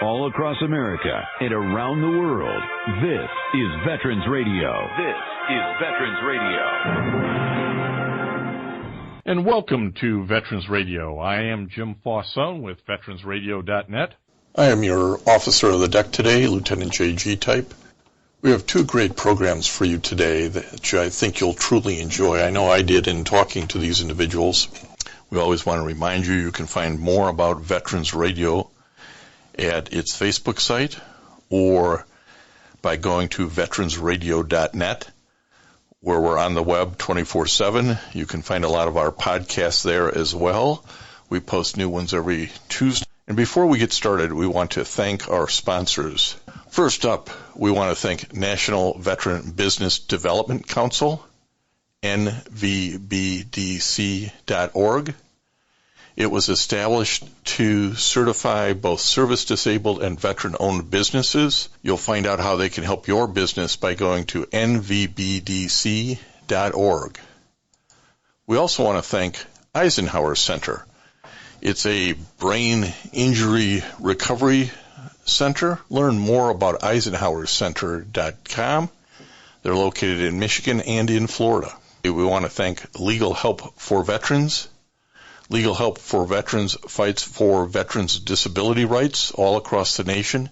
All across America and around the world, this is Veterans Radio. This is Veterans Radio. And welcome to Veterans Radio. I am Jim Fauson with veteransradio.net. I am your officer of the deck today, Lieutenant J.G. Type. We have two great programs for you today that I think you'll truly enjoy. I know I did in talking to these individuals. We always want to remind you can find more about Veterans Radio at its Facebook site or by going to veteransradio.net, where we're on the web 24/7. You can find a lot of our podcasts there as well. We post new ones every Tuesday. And before we get started, we want to thank our sponsors. First up, we want to thank National Veteran Business Development Council, nvbdc.org. It was established to certify both service-disabled and veteran-owned businesses. You'll find out how they can help your business by going to nvbdc.org. We also want to thank Eisenhower Center. It's a brain injury recovery center. Learn more about eisenhowercenter.com. They're located in Michigan and in Florida. We want to thank Legal Help for Veterans. Legal Help for Veterans fights for veterans' disability rights all across the nation.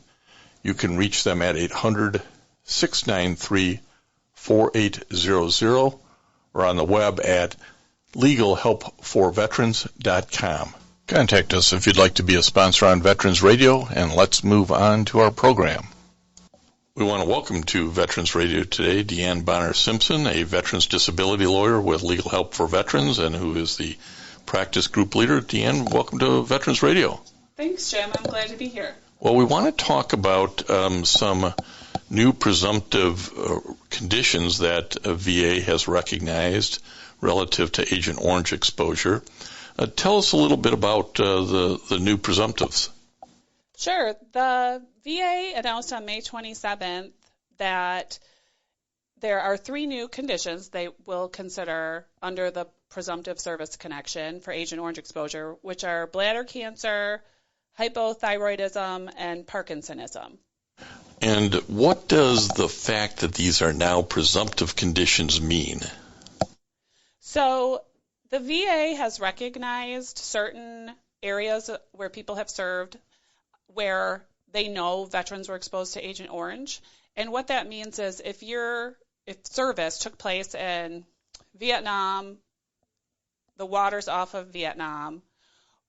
You can reach them at 800-693-4800 or on the web at legalhelpforveterans.com. Contact us if you'd like to be a sponsor on Veterans Radio, and let's move on to our program. We want to welcome to Veterans Radio today Deanne Bonner-Simpson, a veterans disability lawyer with Legal Help for Veterans and who is the practice group leader. Deanne, welcome to Veterans Radio. Thanks, Jim. I'm glad to be here. Well, we want to talk about some new presumptive conditions that VA has recognized relative to Agent Orange exposure. Tell us a little bit about the new presumptives. Sure. The VA announced on May 27th that there are three new conditions they will consider under the presumptive service connection for Agent Orange exposure, which are bladder cancer, hypothyroidism, and Parkinsonism. And what does the fact that these are now presumptive conditions mean? So the VA has recognized certain areas where people have served where they know veterans were exposed to Agent Orange. And what that means is if service took place in Vietnam, the waters off of Vietnam,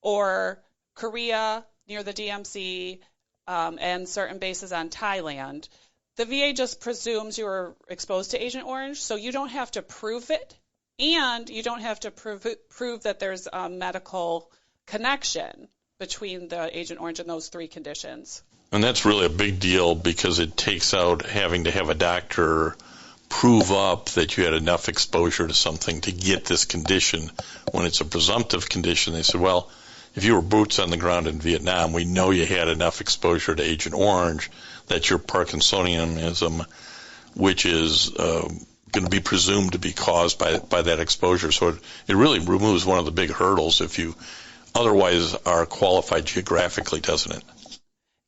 or Korea near the DMZ, and certain bases on Thailand, the VA just presumes you were exposed to Agent Orange, so you don't have to prove it, and you don't have to prove that there's a medical connection between the Agent Orange and those three conditions. And that's really a big deal because it takes out having to have a doctor prove up that you had enough exposure to something to get this condition. When it's a presumptive condition, they said, well, if you were boots on the ground in Vietnam, we know you had enough exposure to Agent Orange that your Parkinsonism, which is going to be presumed to be caused by that exposure. So it really removes one of the big hurdles if you otherwise are qualified geographically, doesn't it?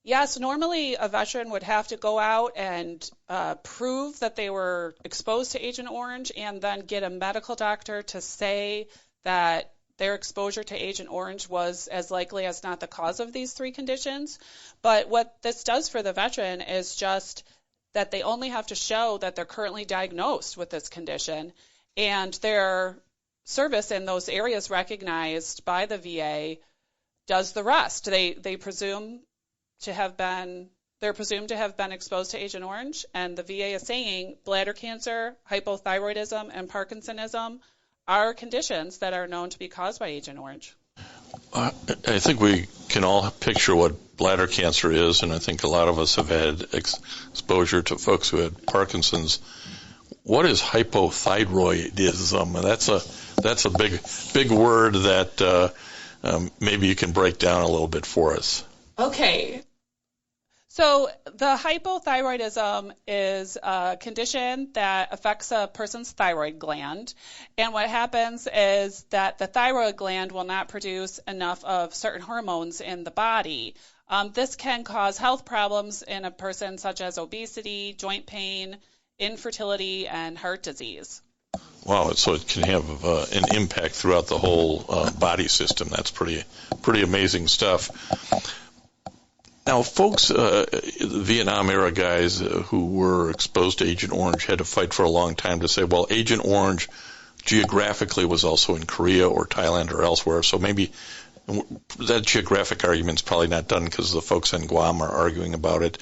Yes, normally a veteran would have to go out and prove that they were exposed to Agent Orange and then get a medical doctor to say that their exposure to Agent Orange was as likely as not the cause of these three conditions. But what this does for the veteran is just that they only have to show that they're currently diagnosed with this condition, and their service in those areas recognized by the VA does the rest. They presume they're presumed to have been exposed to Agent Orange, and the VA is saying bladder cancer, hypothyroidism, and Parkinsonism are conditions that are known to be caused by Agent Orange. I think we can all picture what bladder cancer is, and I think a lot of us have had exposure to folks who had Parkinson's. What is hypothyroidism? That's a big word that maybe you can break down a little bit for us. Okay. So the hypothyroidism is a condition that affects a person's thyroid gland. And what happens is that the thyroid gland will not produce enough of certain hormones in the body. This can cause health problems in a person such as obesity, joint pain, infertility, and heart disease. Wow, so it can have an impact throughout the whole body system. That's pretty amazing stuff. Now, folks, Vietnam-era guys who were exposed to Agent Orange had to fight for a long time to say, well, Agent Orange geographically was also in Korea or Thailand or elsewhere, so maybe that geographic argument's probably not done because the folks in Guam are arguing about it.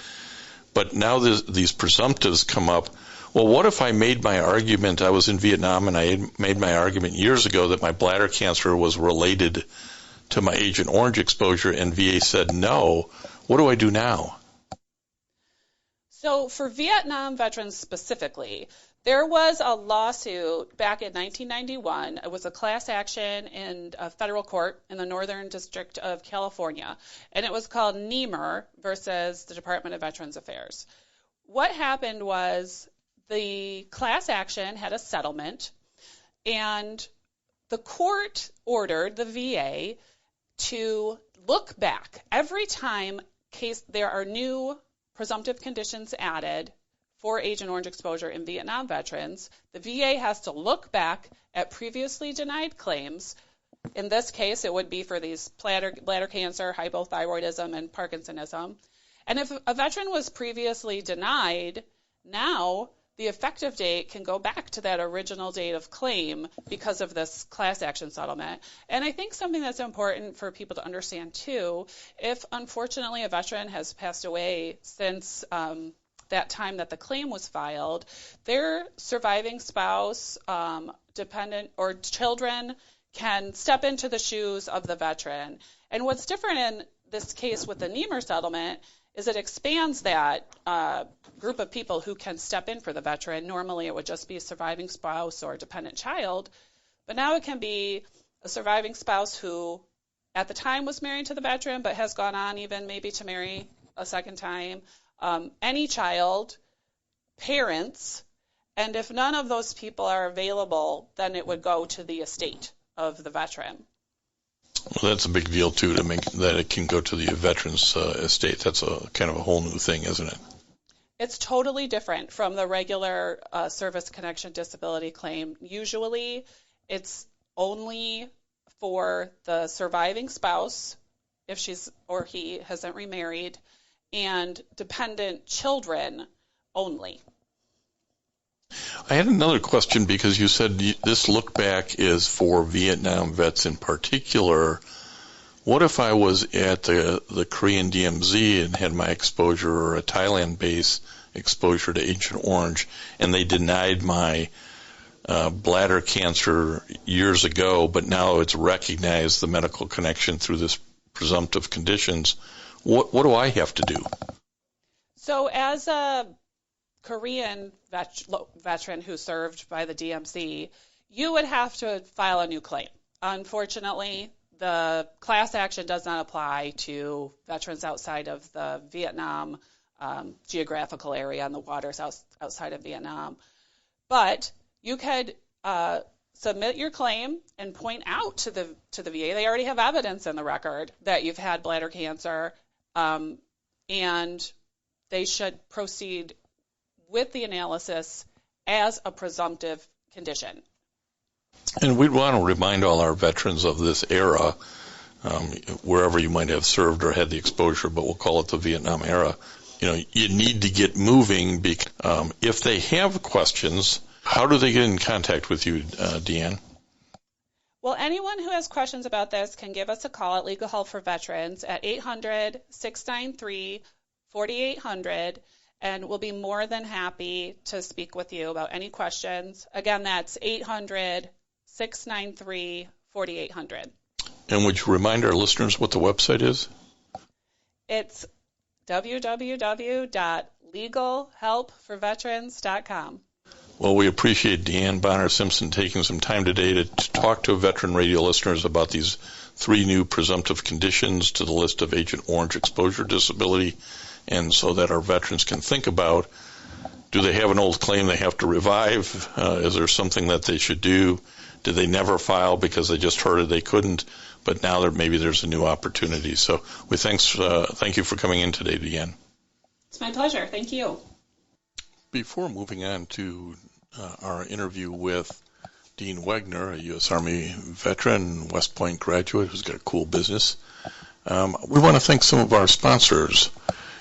But now these presumptives come up. Well, what if I made my argument, I was in Vietnam and I made my argument years ago that my bladder cancer was related to my Agent Orange exposure, and VA said no. What do I do now? So for Vietnam veterans specifically, there was a lawsuit back in 1991. It was a class action in a federal court in the Northern District of California, and it was called Niemer versus the Department of Veterans Affairs. What happened was the class action had a settlement, and the court ordered the VA to look back every time there are new presumptive conditions added for Agent Orange exposure in Vietnam veterans. The VA has to look back at previously denied claims. In this case, it would be for these bladder cancer, hypothyroidism, and Parkinsonism. And if a veteran was previously denied, now the effective date can go back to that original date of claim because of this class action settlement. And I think something that's important for people to understand, too, if unfortunately a veteran has passed away since that time that the claim was filed, their surviving spouse, dependent, or children can step into the shoes of the veteran. And what's different in this case with the Niemer settlement is it expands that group of people who can step in for the veteran. Normally it would just be a surviving spouse or a dependent child, but now it can be a surviving spouse who at the time was married to the veteran but has gone on even maybe to marry a second time, any child, parents, and if none of those people are available, then it would go to the estate of the veteran. Well, that's a big deal, too, to make that it can go to the veteran's estate. That's a kind of a whole new thing, isn't it? It's totally different from the regular service connection disability claim. Usually, it's only for the surviving spouse, if she's or he hasn't remarried, and dependent children only. I had another question because you said this look back is for Vietnam vets in particular. What if I was at the Korean DMZ and had my exposure, or a Thailand base exposure to Agent Orange, and they denied my bladder cancer years ago, but now it's recognized the medical connection through this presumptive conditions? What do I have to do? So as a Korean veteran who served by the DMZ, you would have to file a new claim. Unfortunately, the class action does not apply to veterans outside of the Vietnam geographical area and the waters outside of Vietnam. But you could submit your claim and point out to the VA. They already have evidence in the record that you've had bladder cancer, and they should proceed with the analysis as a presumptive condition. And we'd want to remind all our veterans of this era, wherever you might have served or had the exposure, but we'll call it the Vietnam era. You need to get moving. If they have questions, how do they get in contact with you, Deanne? Well, anyone who has questions about this can give us a call at Legal Help for Veterans at 800-693-4800. And we'll be more than happy to speak with you about any questions. Again, that's 800-693-4800. And would you remind our listeners what the website is? It's www.legalhelpforveterans.com. Well, we appreciate Deanne Bonner-Simpson taking some time today to talk to Veteran Radio listeners about these 3 new presumptive conditions to the list of Agent Orange exposure disability, and so that our veterans can think about, do they have an old claim they have to revive? Is there something that they should do? Did they never file because they just heard it they couldn't? But now maybe there's a new opportunity. So thank you for coming in today, Deanne. It's my pleasure. Thank you. Before moving on to our interview with Dean Wegner, a U.S. Army veteran, West Point graduate who's got a cool business, we want to thank some of our sponsors.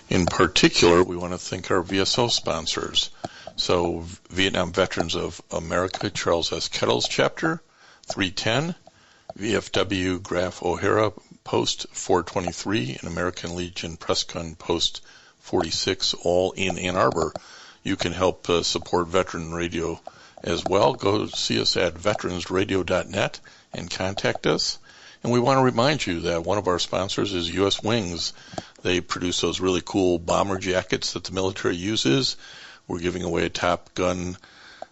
In particular, we want to thank our VSO sponsors. So Vietnam Veterans of America, Charles S. Kettle's Chapter 310, VFW Graf O'Hara Post 423, and American Legion Pressgun Post 46, all in Ann Arbor. You can help support Veteran Radio as well. Go see us at veteransradio.net and contact us. And we want to remind you that one of our sponsors is U.S. Wings. They produce those really cool bomber jackets that the military uses. We're giving away a Top Gun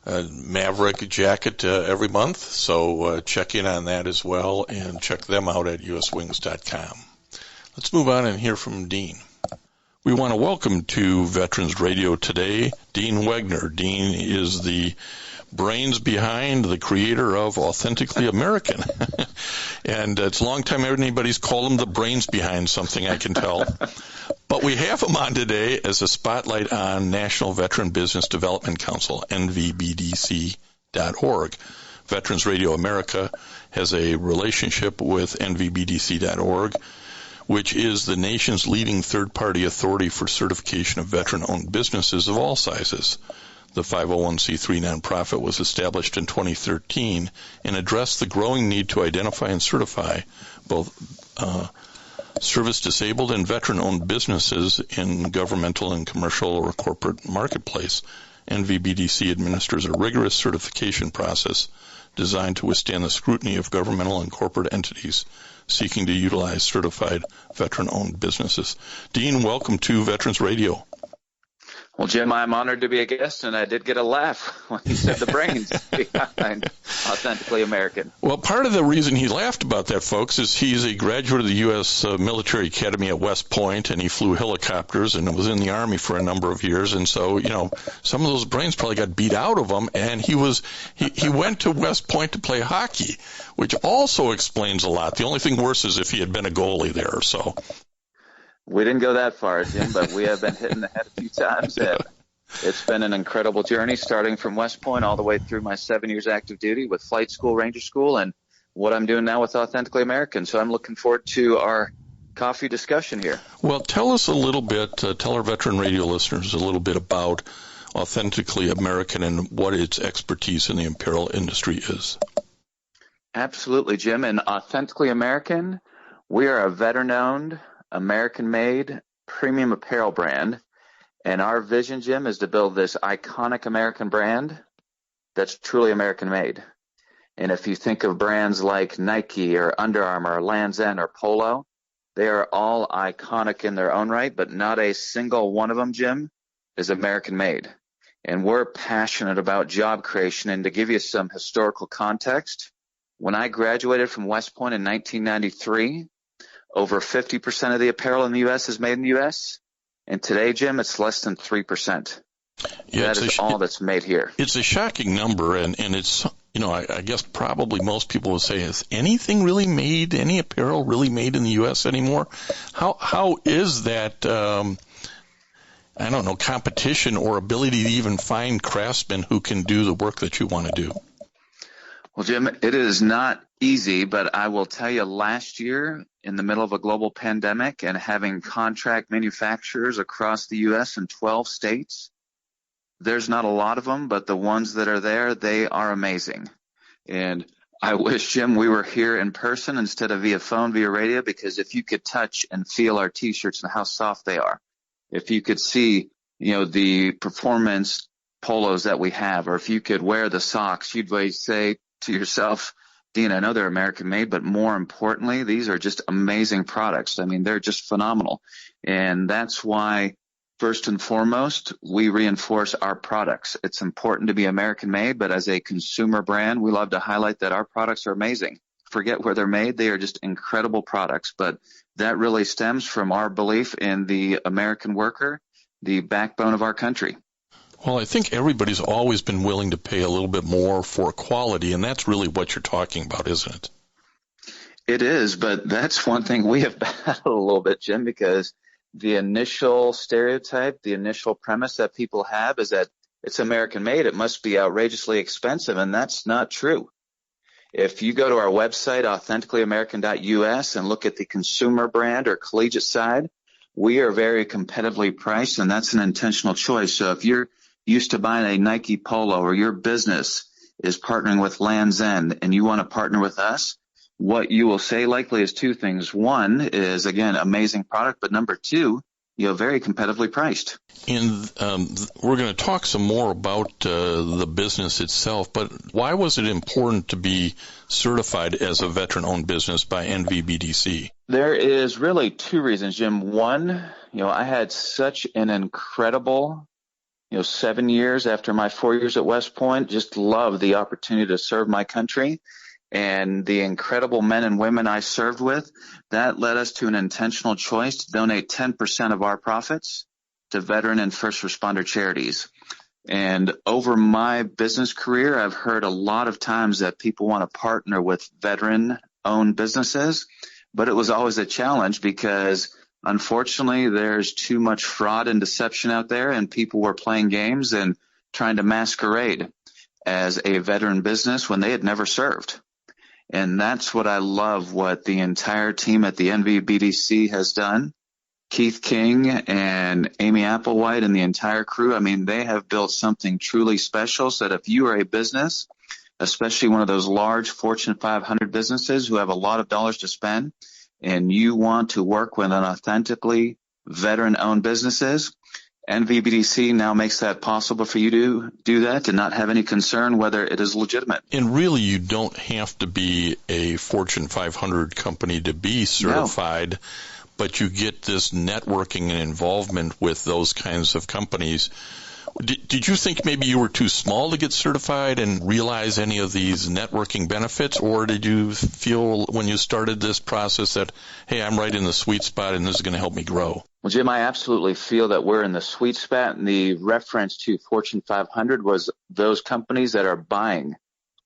Maverick jacket every month, so check in on that as well and check them out at uswings.com. Let's move on and hear from Dean. We want to welcome to Veterans Radio today Dean Wegner. Dean is the brains behind, the creator of Authentically American. And it's a long time anybody's called him the brains behind something, I can tell. But we have him on today as a spotlight on National Veteran Business Development Council, NVBDC.org. Veterans Radio America has a relationship with NVBDC.org, which is the nation's leading third-party authority for certification of veteran-owned businesses of all sizes. The 501c3 nonprofit was established in 2013 and addressed the growing need to identify and certify both service-disabled and veteran-owned businesses in governmental and commercial or corporate marketplace. NVBDC administers a rigorous certification process designed to withstand the scrutiny of governmental and corporate entities seeking to utilize certified veteran-owned businesses. Dean, welcome to Veterans Radio. Well, Jim, I'm honored to be a guest, and I did get a laugh when he said the brains behind Authentically American. Well, part of the reason he laughed about that, folks, is he's a graduate of the U.S. Military Academy at West Point, and he flew helicopters and was in the Army for a number of years. And so, some of those brains probably got beat out of him, and he went to West Point to play hockey, which also explains a lot. The only thing worse is if he had been a goalie there, so... We didn't go that far, Jim, but we have been hitting the head a few times. And it's been an incredible journey, starting from West Point all the way through my 7 years active duty with flight school, Ranger School, and what I'm doing now with Authentically American. So I'm looking forward to our coffee discussion here. Well, tell us a little bit, tell our Veteran Radio listeners a little bit about Authentically American and what its expertise in the apparel industry is. Absolutely, Jim. And Authentically American, we are a veteran-owned, American-made premium apparel brand, and our vision, Jim, is to build this iconic American brand that's truly American-made. And if you think of brands like Nike or Under Armour or Land's End or Polo, they are all iconic in their own right, but not a single one of them, Jim, is American-made. And we're passionate about job creation. And to give you some historical context, when I graduated from West Point in 1993, over 50% of the apparel in the U.S. is made in the U.S., and today, Jim, it's less than 3%. Yeah, that is all that's made here. It's a shocking number, and it's, I guess probably most people would say, is anything really made, any apparel really made in the U.S. anymore? How is that, competition or ability to even find craftsmen who can do the work that you want to do? Well, Jim, it is not easy, but I will tell you, last year, in the middle of a global pandemic and having contract manufacturers across the U.S. in 12 states, there's not a lot of them, but the ones that are there, they are amazing. And I wish, Jim, we were here in person instead of via phone, via radio, because if you could touch and feel our T-shirts and how soft they are, if you could see, the performance polos that we have, or if you could wear the socks, you'd say to yourself, Dean, I know they're American-made, but more importantly, these are just amazing products. I mean, they're just phenomenal. And that's why, first and foremost, we reinforce our products. It's important to be American-made, but as a consumer brand, we love to highlight that our products are amazing. Forget where they're made. They are just incredible products. But that really stems from our belief in the American worker, the backbone of our country. Well, I think everybody's always been willing to pay a little bit more for quality, and that's really what you're talking about, isn't it? It is, but that's one thing we have battled a little bit, Jim, because the initial stereotype, the initial premise that people have is that it's American made, it must be outrageously expensive, and that's not true. If you go to our website, authenticallyamerican.us, and look at the consumer brand or collegiate side, we are very competitively priced, and that's an intentional choice. So if you're used to buying a Nike Polo, or your business is partnering with Land's End and you want to partner with us, what you will say likely is two things. One is, again, amazing product, but number two, very competitively priced. And we're going to talk some more about the business itself, but why was it important to be certified as a veteran-owned business by NVBDC? There is really two reasons, Jim. One, I had such an incredible 7 years after my 4 years at West Point, just loved the opportunity to serve my country. And the incredible men and women I served with, that led us to an intentional choice to donate 10% of our profits to veteran and first responder charities. And over my business career, I've heard a lot of times that people want to partner with veteran-owned businesses, but it was always a challenge because, unfortunately, there's too much fraud and deception out there, and people were playing games and trying to masquerade as a veteran business when they had never served. And that's what I love, what the entire team at the NVBDC has done. Keith King and Amy Applewhite and the entire crew, they have built something truly special so that if you are a business, especially one of those large Fortune 500 businesses who have a lot of dollars to spend, and you want to work with an authentically veteran-owned businesses, NVBDC now makes that possible for you to do that and not have any concern whether it is legitimate. And really, you don't have to be a Fortune 500 company to be certified, but you get this networking and involvement with those kinds of companies. Did you think maybe you were too small to get certified and realize any of these networking benefits, or did you feel when you started this process that, hey, I'm right in the sweet spot and this is going to help me grow? Well, Jim, I absolutely feel that we're in the sweet spot, and the reference to Fortune 500 was those companies that are buying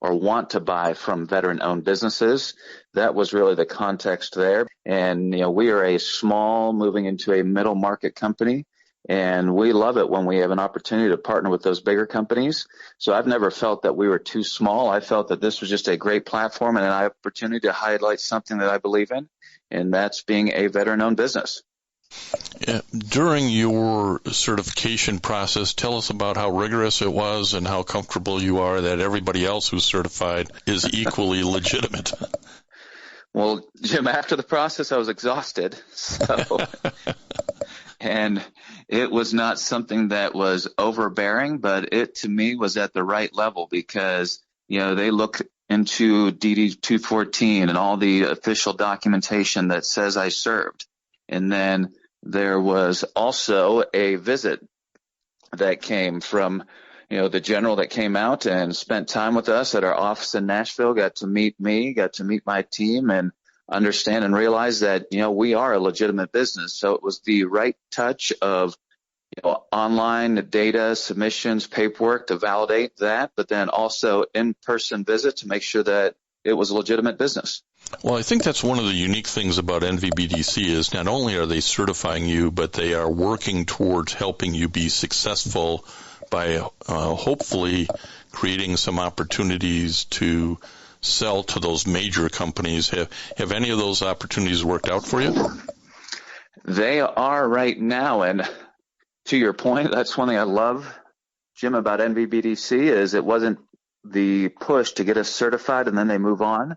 or want to buy from veteran-owned businesses. That was really the context there. And, we are a small, moving into a middle market company, and we love it when we have an opportunity to partner with those bigger companies. So I've never felt that we were too small. I felt that this was just a great platform and an opportunity to highlight something that I believe in, and that's being a veteran-owned business. Yeah. During your certification process, tell us about how rigorous it was and how comfortable you are that everybody else who's certified is equally legitimate. Well, Jim, after the process, I was exhausted. And it was not something that was overbearing, but it, to me, was at the right level because, they look into DD 214 and all the official documentation that says I served. And then there was also a visit that came from, the general that came out and spent time with us at our office in Nashville, got to meet me, got to meet my team, and understand and realize that, we are a legitimate business. So it was the right touch of, online data, submissions, paperwork to validate that, but then also in-person visit to make sure that it was a legitimate business. Well, I think that's one of the unique things about NVBDC is not only are they certifying you, but they are working towards helping you be successful by hopefully creating some opportunities to sell to those major companies. Have any of those opportunities worked out for you? They are right now, and to your point, that's one thing I love, Jim, about NVBDC is it wasn't the push to get us certified and then they move on.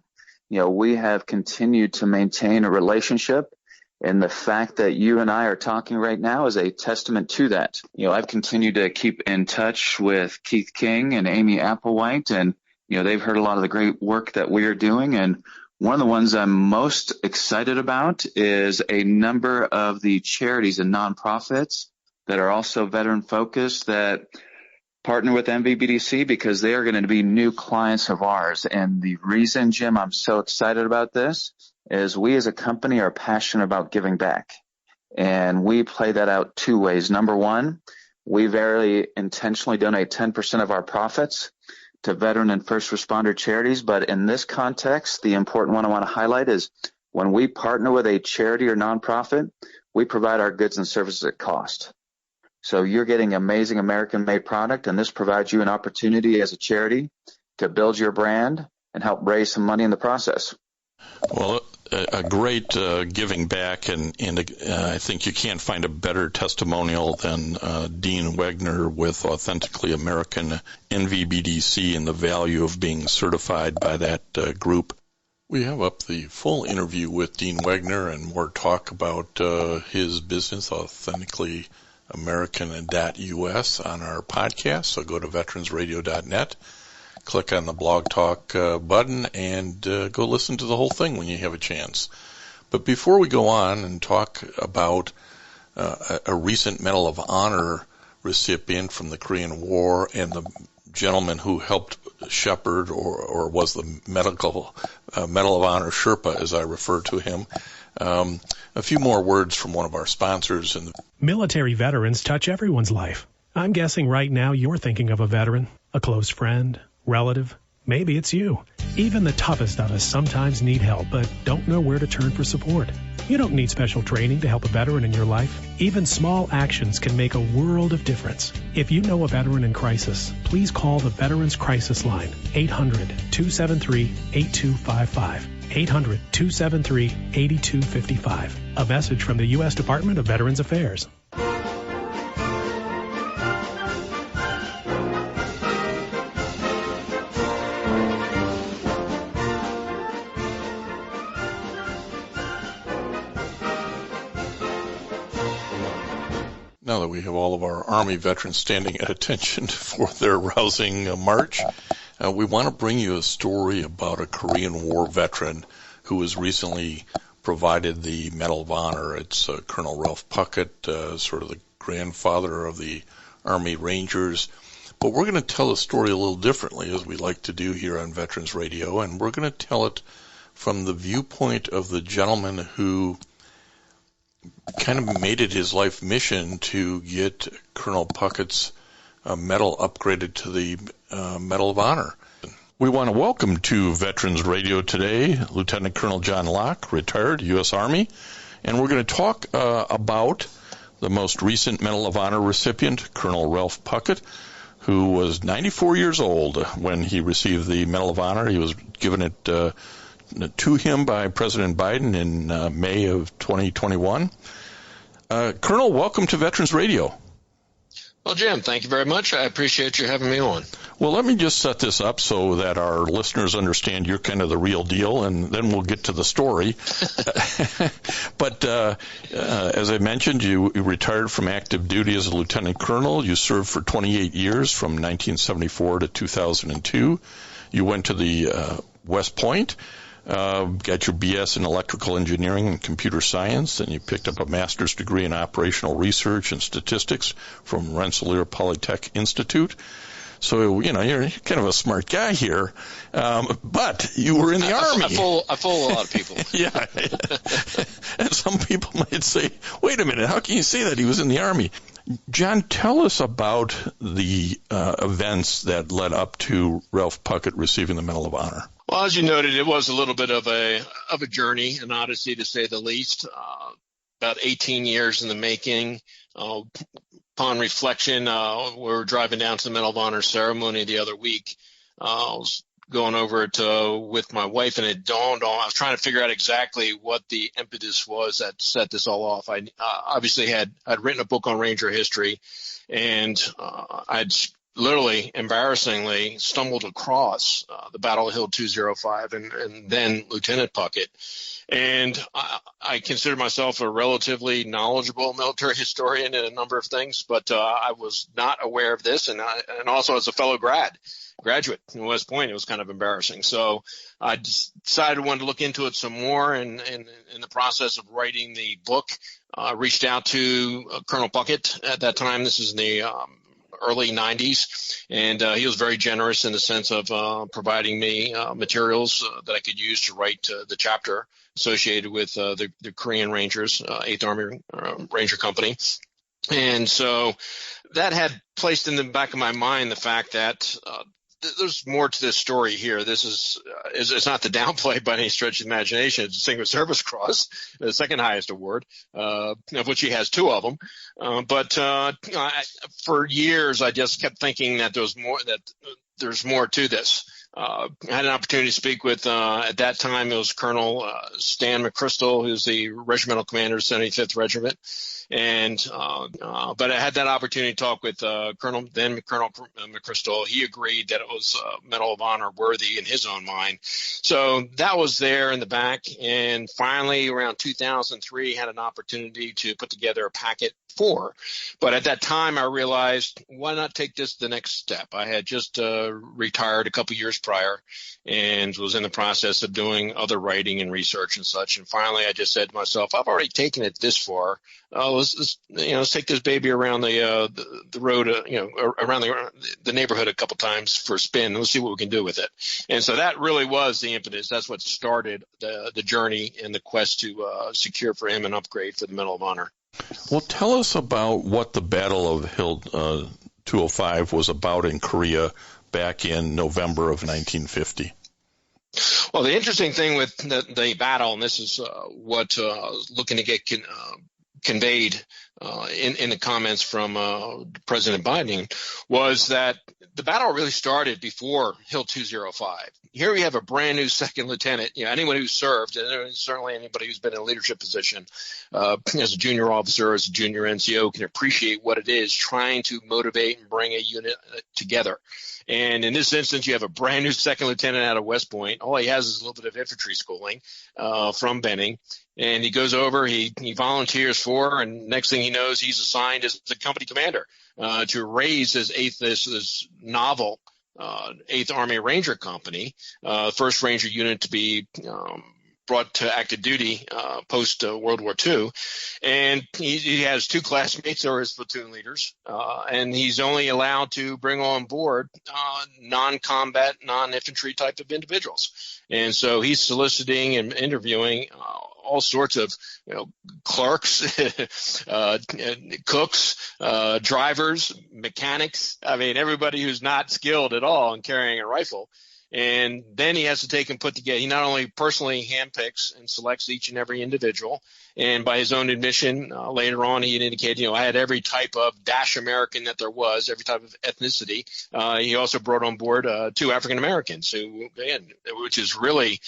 We have continued to maintain a relationship, and the fact that you and I are talking right now is a testament to that. I've continued to keep in touch with Keith King and Amy Applewhite, and, they've heard a lot of the great work that we are doing. And one of the ones I'm most excited about is a number of the charities and nonprofits that are also veteran-focused that partner with NVBDC because they are going to be new clients of ours. And the reason, Jim, I'm so excited about this is we as a company are passionate about giving back. And we play that out two ways. Number one, We very intentionally donate 10% of our profits to veteran and first responder charities. But in this context, the important one I want to highlight is when we partner with a charity or nonprofit, we provide our goods and services at cost. So you're getting amazing American-made product, and this provides you an opportunity as a charity to build your brand and help raise some money in the process. Well, a great giving back, and I think you can't find a better testimonial than Dean Wegner with Authentically American NVBDC and the value of being certified by that group. We have up the full interview with Dean Wegner and more talk about his business, Authentically American.us, on our podcast. So go to veteransradio.net. Click on the Blog Talk button and go listen to the whole thing when you have a chance. But before we go on and talk about a recent Medal of Honor recipient from the Korean War and the gentleman who helped shepherd or was the Medal of Honor Sherpa, as I refer to him, a few more words from one of our sponsors. Military veterans touch everyone's life. I'm guessing right now you're thinking of a veteran, a close friend, relative, maybe it's you. Even the toughest of us sometimes need help, but don't know where to turn for support. You don't need special training to help a veteran in your life. Even small actions can make a world of difference. If you know a veteran in crisis, please call the Veterans Crisis Line, 800-273-8255. 800-273-8255. A message from the U.S. Department of Veterans Affairs. Now that we have all of our Army veterans standing at attention for their rousing march, we want to bring you a story about a Korean War veteran who was recently provided the Medal of Honor. It's Colonel Ralph Puckett, sort of the grandfather of the Army Rangers. But we're going to tell the story a little differently, as we like to do here on Veterans Radio, and we're going to tell it from the viewpoint of the gentleman who kind of made it his life mission to get Colonel Puckett's medal upgraded to the Medal of Honor. We want to welcome to Veterans Radio today Lieutenant Colonel John Locke, retired U.S. Army, and we're going to talk about the most recent Medal of Honor recipient, Colonel Ralph Puckett, who was 94 years old when he received the Medal of Honor. He was given it to him by President Biden in May of 2021. Colonel, welcome to Veterans Radio. Well, Jim, thank you very much. I appreciate you having me on. Well, let me just set this up so that our listeners understand you're kind of the real deal, and then we'll get to the story. But as I mentioned, you retired from active duty as a lieutenant colonel. You served for 28 years from 1974 to 2002. You went to the West Point. Got your BS in electrical engineering and computer science, and you picked up a master's degree in operational research and statistics from Rensselaer Polytech Institute. So, you know, you're kind of a smart guy here, but you were in the Army. I fool a lot of people. Yeah. And some people might say, wait a minute, how can you say that he was in the Army? John, tell us about the events that led up to Ralph Puckett receiving the Medal of Honor. Well, as you noted, it was a little bit of a journey, an odyssey to say the least. About 18 years in the making. Upon reflection, we were driving down to the Medal of Honor ceremony the other week. I was going over it with my wife, and it dawned on. I was trying to figure out exactly what the impetus was that set this all off. I obviously I'd written a book on Ranger history, and I'd literally, embarrassingly, stumbled across the Battle of Hill 205 and then Lieutenant Puckett. And I consider myself a relatively knowledgeable military historian in a number of things, but I was not aware of this. And also as a fellow graduate in West Point, it was kind of embarrassing. So I decided I wanted to look into it some more. And in the process of writing the book, I reached out to Colonel Puckett at that time. This is in the early 90s, and he was very generous in the sense of providing me materials that I could use to write the chapter associated with the Korean Rangers, 8th Army Ranger Company. And so that had placed in the back of my mind the fact that there's more to this story here. This is it's not the downplay by any stretch of the imagination. It's a Distinguished Service Cross, the second highest award, of which he has 2 of them. But for years, I just kept thinking that there's more to this. I had an opportunity to speak with, at that time, it was Colonel Stan McChrystal, who's the regimental commander of 75th Regiment. And but I had that opportunity to talk with Colonel McChrystal. He agreed that it was Medal of Honor worthy in his own mind. So that was there in the back. And finally, around 2003, had an opportunity to put together a packet 4. But at that time, I realized, why not take this the next step? I had just retired a couple years prior and was in the process of doing other writing and research and such. And finally, I just said to myself, I've already taken it this far. Let's take this baby around the road, around the neighborhood a couple times for a spin. Let's see what we can do with it. And so that really was the impetus. That's what started the journey and the quest to secure for him an upgrade for the Medal of Honor. Well, tell us about what the Battle of Hill 205 was about in Korea back in November of 1950. Well, the interesting thing with the battle, and this is what looking to get conveyed in the comments from President Biden, was that the battle really started before Hill 205. Here we have a brand new second lieutenant. Anyone who served, and certainly anybody who's been in a leadership position as a junior officer, as a junior NCO, can appreciate what it is trying to motivate and bring a unit together. And in this instance, you have a brand new second lieutenant out of West Point. All he has is a little bit of infantry schooling from Benning. And he goes over, he volunteers for, and next thing he knows, he's assigned as the company commander to raise this novel 8th Army Ranger Company, first Ranger unit to be brought to active duty post World War II. And he has 2 classmates who are his platoon leaders, and he's only allowed to bring on board non-combat, non-infantry type of individuals. And so he's soliciting and interviewing all sorts of clerks, cooks, drivers, mechanics. I mean, everybody who's not skilled at all in carrying a rifle. And then he has to take and put together, he not only personally handpicks and selects each and every individual, and by his own admission, later on he had indicated, I had every type of Dash American that there was, every type of ethnicity. He also brought on board 2 African Americans, which is really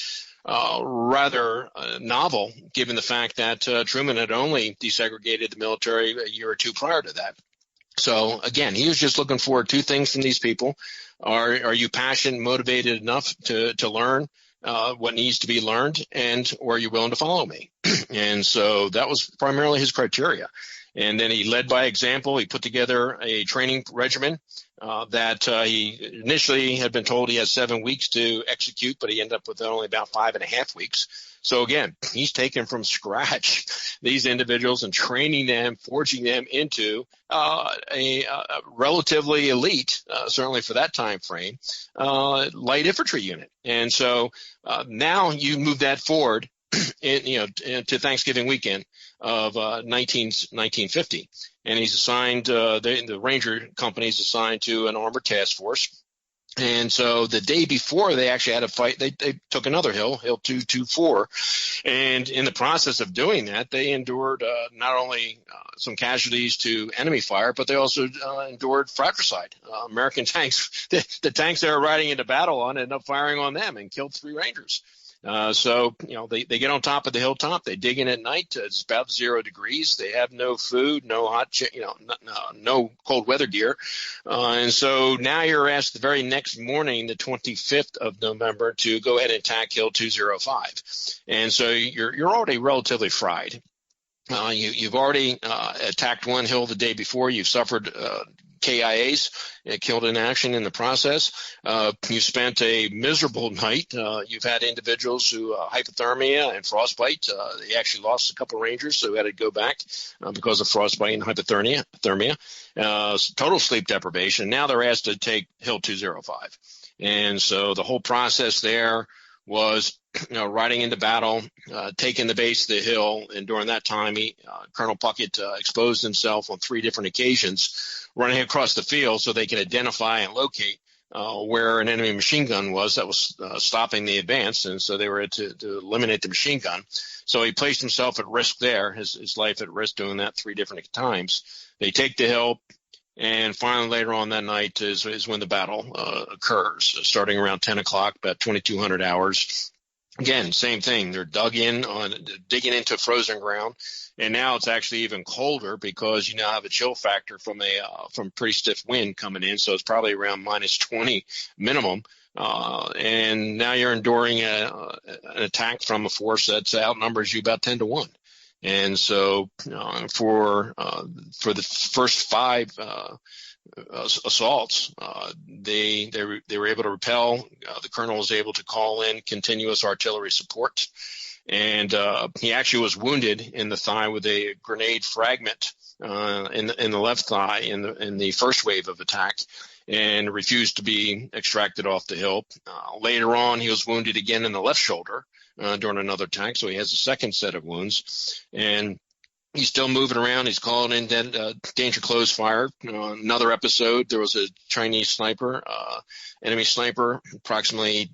rather novel, given the fact that Truman had only desegregated the military a year or 2 prior to that. So again, he was just looking for 2 things from these people. Are you passionate, motivated enough to learn what needs to be learned, or are you willing to follow me? And so that was primarily his criteria. And then he led by example. He put together a training regimen that he initially had been told he has 7 weeks to execute, but he ended up with only about 5.5 weeks. So again, he's taken from scratch these individuals and training them, forging them into a relatively elite, certainly for that time frame, light infantry unit. And so now you move that forward, to Thanksgiving weekend of 1950, and he's assigned the Ranger Company is assigned to an armored task force. And so the day before they actually had a fight, they took another hill 224. And in the process of doing that, they endured not only some casualties to enemy fire, but they also endured fratricide. American tanks, the tanks they were riding into battle on ended up firing on them and killed 3 Rangers. So they get on top of the hilltop. They dig in at night. It's about 0 degrees. They have no food, no hot, no cold weather gear. And so now you're asked the very next morning, the 25th of November, to go ahead and attack Hill 205. And so you're already relatively fried. You've already attacked one hill the day before. You've suffered KIAs, killed in action in the process. You spent a miserable night. You've had individuals who hypothermia and frostbite. They actually lost a couple of Rangers, so had to go back because of frostbite and hypothermia. Total sleep deprivation. Now they're asked to take Hill 205. And so the whole process there was riding into battle, taking the base of the hill. And during that time, Colonel Puckett exposed himself on 3 different occasions, running across the field so they could identify and locate where an enemy machine gun was that was stopping the advance. And so they were to eliminate the machine gun. So he placed himself at risk there, his life at risk, doing that 3 different times. They take the hill. And finally, later on that night is when the battle occurs, starting around 10 o'clock, about 2,200 hours. Again, same thing. They're digging into frozen ground. And now it's actually even colder because you now have a chill factor from pretty stiff wind coming in. So it's probably around minus 20 minimum. And now you're enduring an attack from a force that outnumbers you about 10-1. And so for the first 5 assaults, they were able to repel. The colonel was able to call in continuous artillery support, and he actually was wounded in the thigh with a grenade fragment in the left thigh in the first wave of attack, and refused to be extracted off the hill. Later on, he was wounded again in the left shoulder during another attack, so he has a second set of wounds, and he's still moving around. He's calling in danger close fire. Another episode, there was a Chinese sniper, enemy sniper, approximately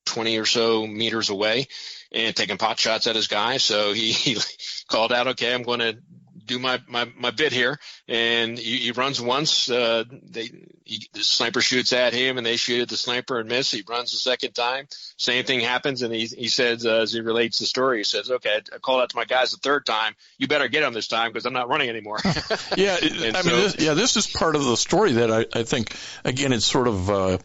20 or so meters away, and taking pot shots at his guy. So he called out, "Okay, I'm going to do my bit here," and he runs once. The sniper shoots at him, and they shoot at the sniper and miss. He runs the second time. Same thing happens, and he says, as he relates the story, he says, "Okay, I called out to my guys the third time. You better get him this time because I'm not running anymore." Yeah, this is part of the story that I think, again, it's sort of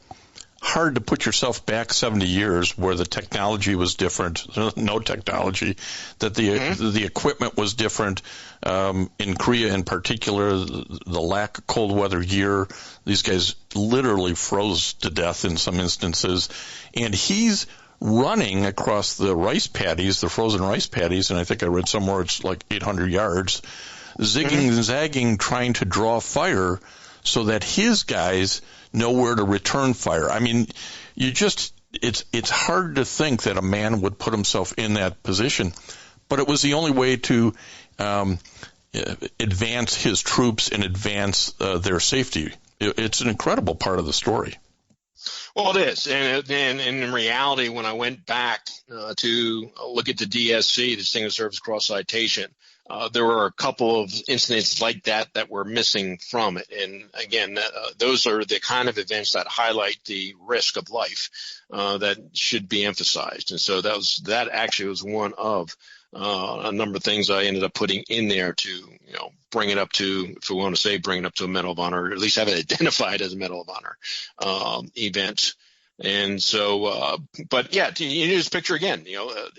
hard to put yourself back 70 years where the technology was different, no technology, that the equipment was different. In Korea in particular, the lack of cold weather gear, these guys literally froze to death in some instances. And he's running across the rice paddies, the frozen rice paddies, and I think I read somewhere it's like 800 yards, zigging and zagging, trying to draw fire so that his guys know where to return fire. I mean, it's hard to think that a man would put himself in that position, but it was the only way to advance his troops and advance their safety. It's an incredible part of the story. Well, it is. And in reality, when I went back to look at the DSC, Distinguished Service Cross Citation, there were a couple of incidents like that were missing from it. And again, those are the kind of events that highlight the risk of life that should be emphasized. And so that actually was one of a number of things I ended up putting in there to, bring it up to, if we want to say, bring it up to a Medal of Honor, or at least have it identified as a Medal of Honor event. And so, but yeah, you just picture again,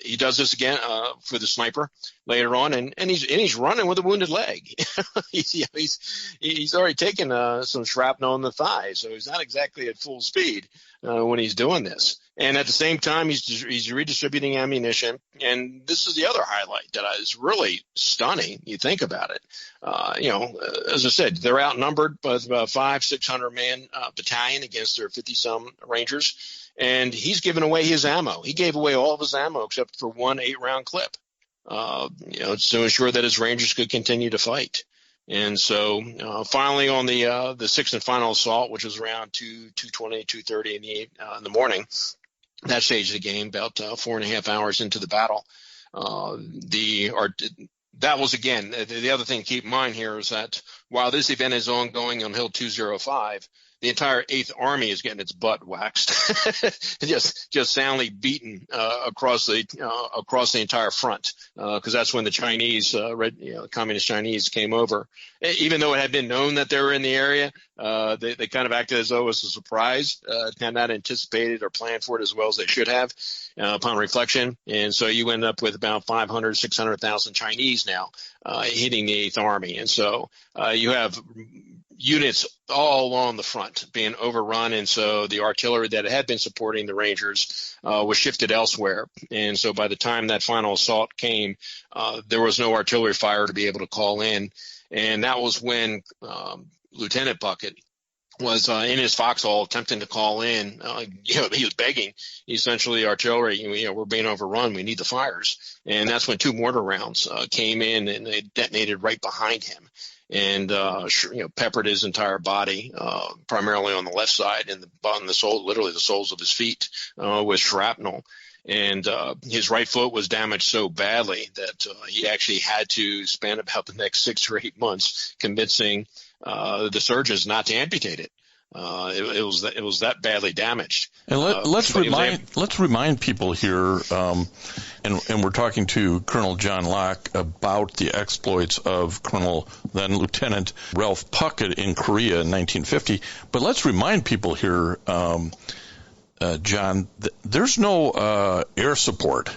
he does this again for the sniper later on, and he's running with a wounded leg. he's already taken some shrapnel in the thigh, so he's not exactly at full speed when he's doing this. And at the same time, he's redistributing ammunition. And this is the other highlight that is really stunning. You think about it. As I said, they're outnumbered by about 500-600 man battalion against their 50-some Rangers. And he's given away his ammo. He gave away all of his ammo except for one 8-round clip, to ensure that his Rangers could continue to fight. And so finally on the sixth and final assault, which was around 2:20, 2:30 in the morning, that stage of the game, about 4.5 hours into the battle, that was, again, the other thing to keep in mind here is that while this event is ongoing on Hill 205, the entire 8th Army is getting its butt waxed, just soundly beaten across the entire front, because that's when the Chinese, communist Chinese, came over. Even though it had been known that they were in the area, they kind of acted as though it was a surprise, had not anticipated or planned for it as well as they should have upon reflection. And so you end up with about 500, 600,000 Chinese now hitting the 8th Army. And so you have units all along the front being overrun, and so the artillery that had been supporting the Rangers was shifted elsewhere. And so by the time that final assault came, there was no artillery fire to be able to call in, and that was when Lieutenant Puckett was in his foxhole attempting to call in. He was begging, essentially, artillery, we're being overrun. We need the fires. And that's when 2 mortar rounds came in, and they detonated right behind him and peppered his entire body, primarily on the left side and on the sole, literally the soles of his feet, with shrapnel. And his right foot was damaged so badly that he actually had to spend about the next 6 or 8 months convincing the surgeons not to amputate it. It was that badly damaged. And let's remind people here, and we're talking to Colonel John Locke about the exploits of Colonel then Lieutenant Ralph Puckett in Korea in 1950. But let's remind people here, John, there's no air support.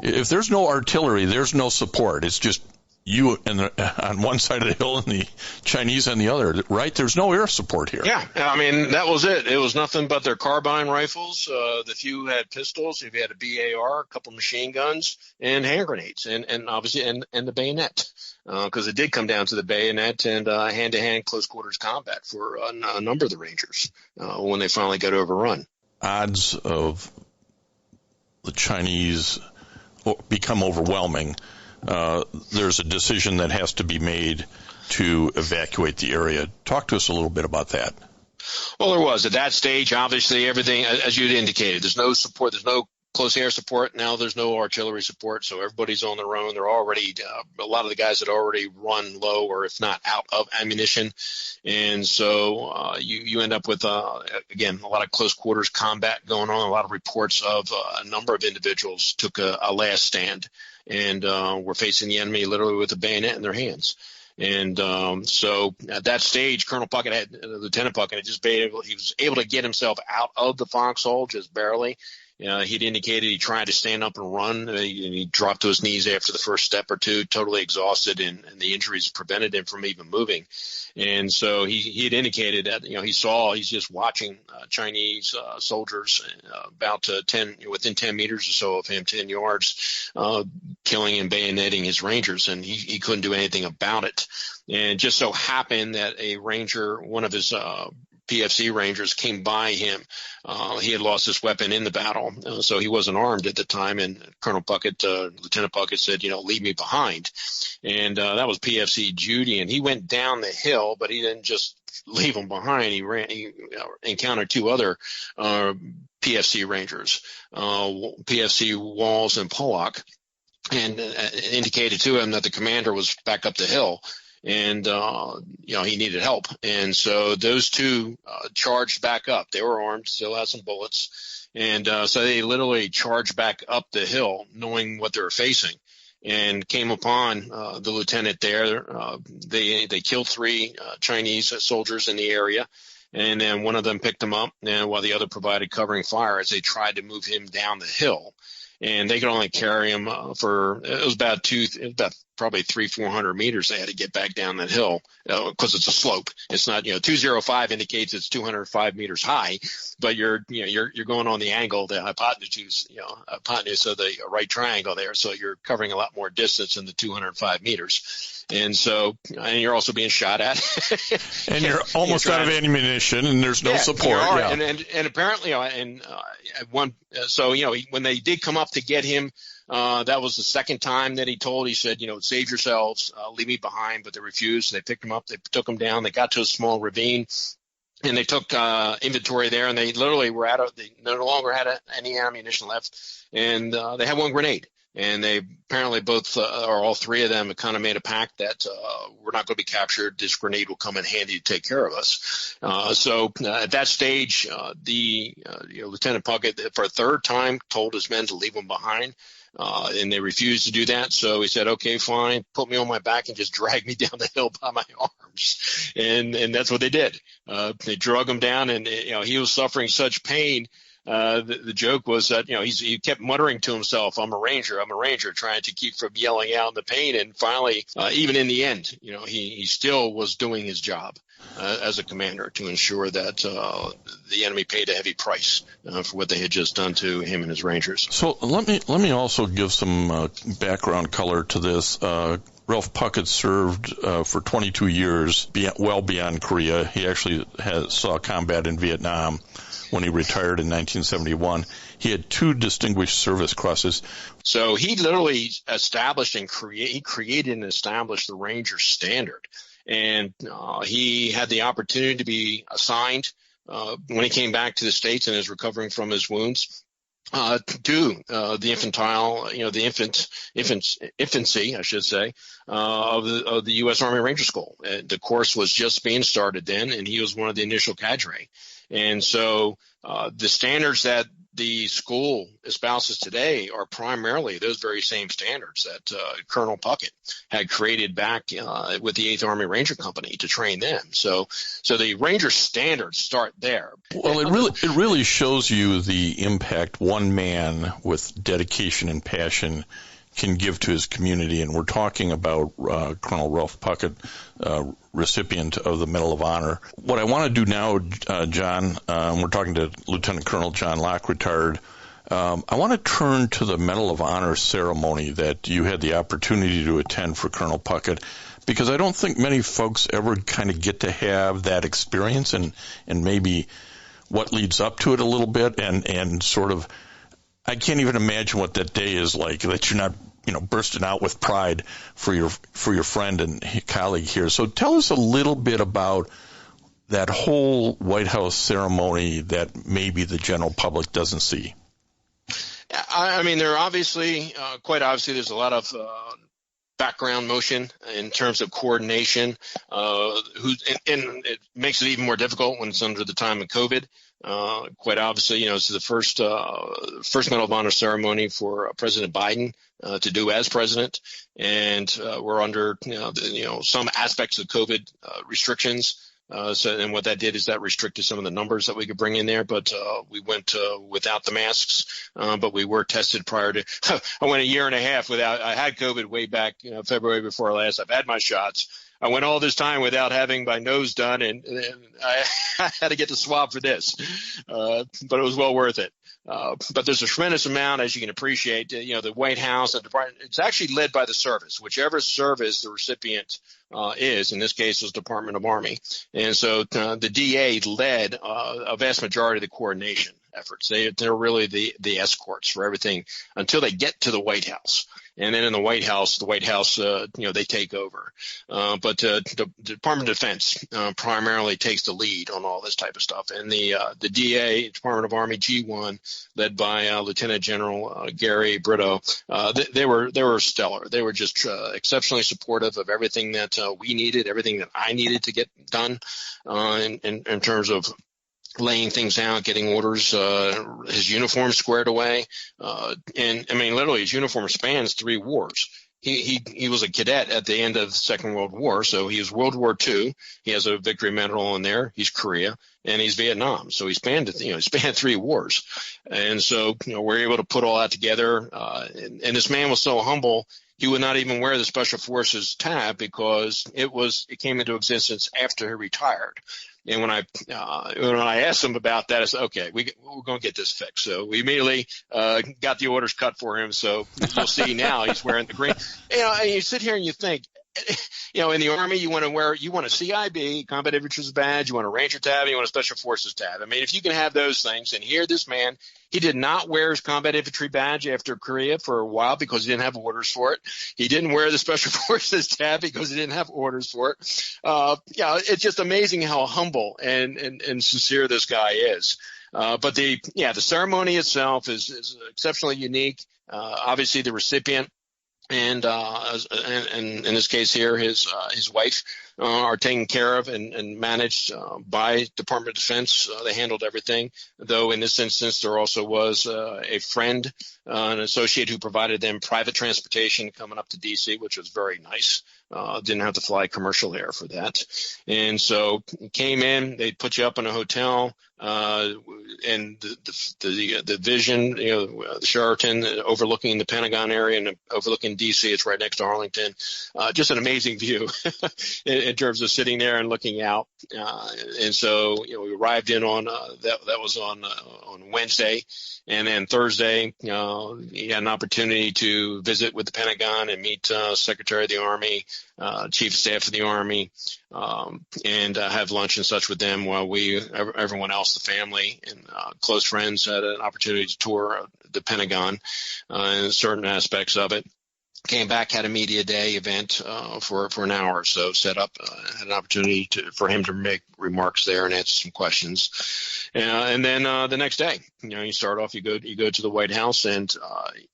If there's no artillery, there's no support. It's just you on one side of the hill and the Chinese on the other, right? There's no air support here. Yeah, I mean, that was it. It was nothing but their carbine rifles. The few had pistols. If you had a BAR, a couple machine guns, and hand grenades, and obviously and the bayonet, because it did come down to the bayonet and hand-to-hand close quarters combat for a number of the Rangers when they finally got overrun. Odds of the Chinese become overwhelming. There's a decision that has to be made to evacuate the area. Talk to us a little bit about that. Well, there was. At that stage, obviously, everything, as you'd indicated, there's no support, there's no close air support. Now there's no artillery support, so everybody's on their own. They're already, a lot of the guys had already run low or if not out of ammunition. And so you end up with, again, a lot of close quarters combat going on, a lot of reports of a number of individuals took a last stand and were facing the enemy literally with a bayonet in their hands. And so at that stage, Lieutenant Puckett he was able to get himself out of the foxhole just barely. He'd indicated he tried to stand up and run. He dropped to his knees after the first step or two, totally exhausted, and the injuries prevented him from even moving. And so he had indicated that, he's just watching Chinese soldiers about within 10 meters or so of him, 10 yards, killing and bayoneting his Rangers, and he couldn't do anything about it. And it just so happened that a Ranger, one of his PFC Rangers, came by him. He had lost his weapon in the battle, so he wasn't armed at the time. And Colonel Puckett, Lieutenant Puckett said, leave me behind. And that was PFC Judy. And he went down the hill, but he didn't just leave him behind. He encountered 2 other PFC Rangers, PFC Walls and Pollock, and indicated to him that the commander was back up the hill. And, he needed help. And so those 2 charged back up. They were armed, still had some bullets. And so they literally charged back up the hill knowing what they were facing and came upon the lieutenant there. They killed 3 Chinese soldiers in the area. And then one of them picked him up, and while the other provided covering fire as they tried to move him down the hill. And they could only carry him it was about probably 300-400 meters. They had to get back down that hill because it's a slope. It's not, 205 indicates it's 205 meters high, but you're going on the angle, the hypotenuse of the right triangle there. So you're covering a lot more distance than the 205 meters. And you're also being shot at. And you're almost out of ammunition, and there's no support. Yeah. And apparently, when they did come up to get him, that was the second time that he said, save yourselves, leave me behind, but they refused. They picked him up, they took him down, they got to a small ravine, and they took inventory there, and they literally they no longer had any ammunition left, and they had 1 grenade. And they apparently both, or all 3 of them, kind of made a pact that we're not going to be captured. This grenade will come in handy to take care of us. So at that stage, Lieutenant Puckett, for a 3rd time, told his men to leave him behind. And they refused to do that. So he said, okay, fine, put me on my back and just drag me down the hill by my arms. And that's what they did. They drug him down, and he was suffering such pain. The joke was that, he kept muttering to himself, I'm a Ranger, trying to keep from yelling out in the pain. And finally, even in the end, he still was doing his job as a commander to ensure that the enemy paid a heavy price for what they had just done to him and his Rangers. So let me also give some background color to this. Ralph Puckett served for 22 years, well beyond Korea. He actually saw combat in Vietnam when he retired in 1971. He had 2 distinguished service crosses. So he literally established and created and established the Ranger Standard. And he had the opportunity to be assigned when he came back to the States and is recovering from his wounds. To the infantile, the infancy, I should say, of the US Army Ranger Col. The course was just being started then, and he was one of the initial cadre. And so the standards that the school espouses today are primarily those very same standards that Colonel Puckett had created back with the 8th Army Ranger Company to train them. So the Ranger standards start there. Well, it really shows you the impact one man with dedication and passion can give to his community. And we're talking about Colonel Ralph Puckett, recipient of the Medal of Honor. What I want to do now, John, we're talking to Lieutenant Colonel John Locke, retired. I want to turn to the Medal of Honor ceremony that you had the opportunity to attend for Colonel Puckett, because I don't think many folks ever kind of get to have that experience and maybe what leads up to it a little bit, and sort of, I can't even imagine what that day is like, that you're not, bursting out with pride for your friend and colleague here. So tell us a little bit about that whole White House ceremony that maybe the general public doesn't see. I mean, there are obviously, quite obviously, there's a lot of background motion in terms of coordination, and it makes it even more difficult when it's under the time of COVID. Quite obviously, it's the first Medal of Honor ceremony for President Biden to do as president, and we're under some aspects of COVID restrictions. And what that did is that restricted some of the numbers that we could bring in there, but we went without the masks, but we were tested prior to. I went a year and a half without. I had COVID way back February before last. I've had my shots. I went all this time without having my nose done, and I had to get the swab for this, but it was well worth it. But there's a tremendous amount, as you can appreciate. The White House, the department, it's actually led by the service, whichever service the recipient is. In this case, it was Department of Army, and so the DA led a vast majority of the coordination efforts. They're really the escorts for everything until they get to the White House. And then in the White House, they take over. But the Department of Defense primarily takes the lead on all this type of stuff. And the DA, Department of Army G1, led by Lieutenant General Gary Brito, they were stellar. They were just exceptionally supportive of everything that we needed, everything that I needed to get done in terms of laying things out, getting orders, his uniform squared away. And I mean, literally his uniform spans 3 wars. He was a cadet at the end of the Second World War. So he was World War II. He has a victory medal in there. He's Korea, and he's Vietnam. So he spanned 3 wars. And so, we're able to put all that together. And this man was so humble. He would not even wear the Special Forces tab because it came into existence after he retired. And when I asked him about that, I said, okay, we're going to get this fixed. So we immediately got the orders cut for him. So you'll see now he's wearing the green. And you sit here and you think, in the Army, you want a CIB, Combat Infantry's badge, you want a Ranger tab, you want a Special Forces tab. I mean, if you can have those things, and here this man, he did not wear his Combat Infantry badge after Korea for a while because he didn't have orders for it. He didn't wear the Special Forces tab because he didn't have orders for it. It's just amazing how humble and sincere this guy is. But the ceremony itself is exceptionally unique. Obviously, the recipient and in this case here, his wife are taken care of and managed by Department of Defense. They handled everything, though in this instance there also was a friend, an associate who provided them private transportation coming up to D.C., which was very nice. Didn't have to fly commercial air for that. And so came in, they put you up in a hotel, and the vision, the Sheraton overlooking the Pentagon area and overlooking D.C. It's right next to Arlington. Just an amazing view in terms of sitting there and looking out. And so, we arrived in on that was on Wednesday, and then Thursday, he had an opportunity to visit with the Pentagon and meet Secretary of the Army, Chief of Staff of the Army, and have lunch and such with them, while everyone else, the family and close friends, had an opportunity to tour the Pentagon and certain aspects of it. Came back, had a media day event for an hour or so set up, had an opportunity for him to make remarks there and answer some questions. And then the next day, you start off, you go to the White House, and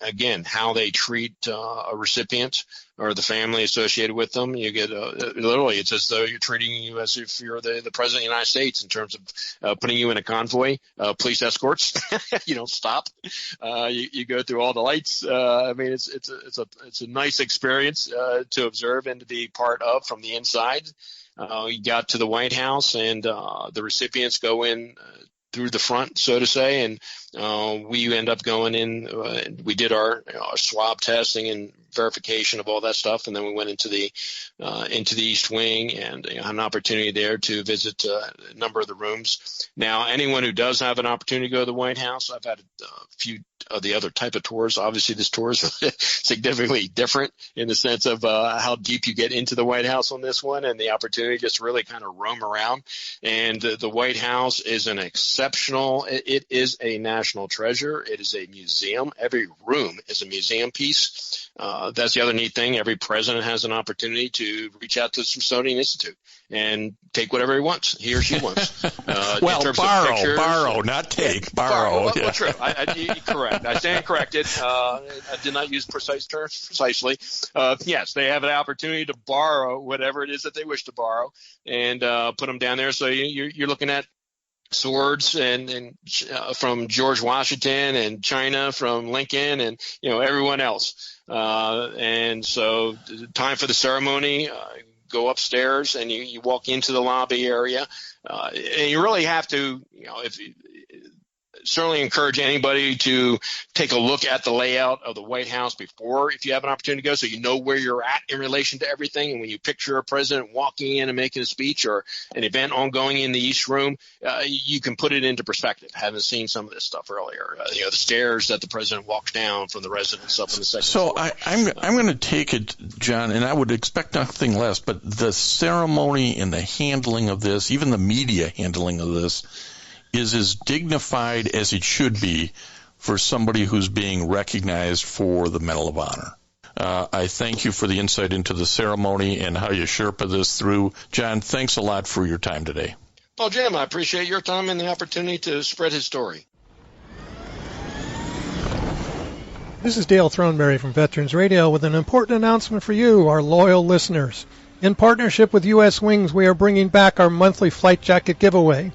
again, how they treat a recipient or the family associated with them. You get literally, it's as though you're treating you as if you're the President of the United States, in terms of putting you in a convoy, police escorts. You don't stop. You go through all the lights. I mean, it's a nice experience to observe and to be part of from the inside. You got to the White House, and the recipients go in through the front, so to say, and we end up going in. We did our swab testing and verification of all that stuff, and then we went into the East Wing and had an opportunity there to visit a number of the rooms. Now, anyone who does have an opportunity to go to the White House, I've had a few of the other type of tours. Obviously, this tour is significantly different in the sense of how deep you get into the White House on this one, and the opportunity just to really kind of roam around. And the White House is an exceptional. It is a national treasure. It is a museum. Every room is a museum piece. That's the other neat thing. Every president has an opportunity to reach out to the Smithsonian Institute and take whatever he wants, he or she wants. Well, borrow, not take, borrow. Well, true. Correct. I stand corrected. I did not use precise terms precisely. Yes, they have an opportunity to borrow whatever it is that they wish to borrow and put them down there. So you're looking at swords and from George Washington, and China from Lincoln, and everyone else. And so, time for the ceremony. Go upstairs and you walk into the lobby area, and you really have to, certainly encourage anybody to take a look at the layout of the White House before, if you have an opportunity to go, so you know where you're at in relation to everything. And when you picture a president walking in and making a speech, or an event ongoing in the East Room, you can put it into perspective. Having seen some of this stuff earlier, the stairs that the president walks down from the residence up in the second floor. So I'm going to take it, John, and I would expect nothing less, but the ceremony and the handling of this, even the media handling of this, is as dignified as it should be for somebody who's being recognized for the Medal of Honor. I thank you for the insight into the ceremony and how you Sherpa this through. John, thanks a lot for your time today. Well, Jim, I appreciate your time and the opportunity to spread his story. This is Dale Throneberry from Veterans Radio with an important announcement for you, our loyal listeners. In partnership with US Wings, we are bringing back our monthly flight jacket giveaway.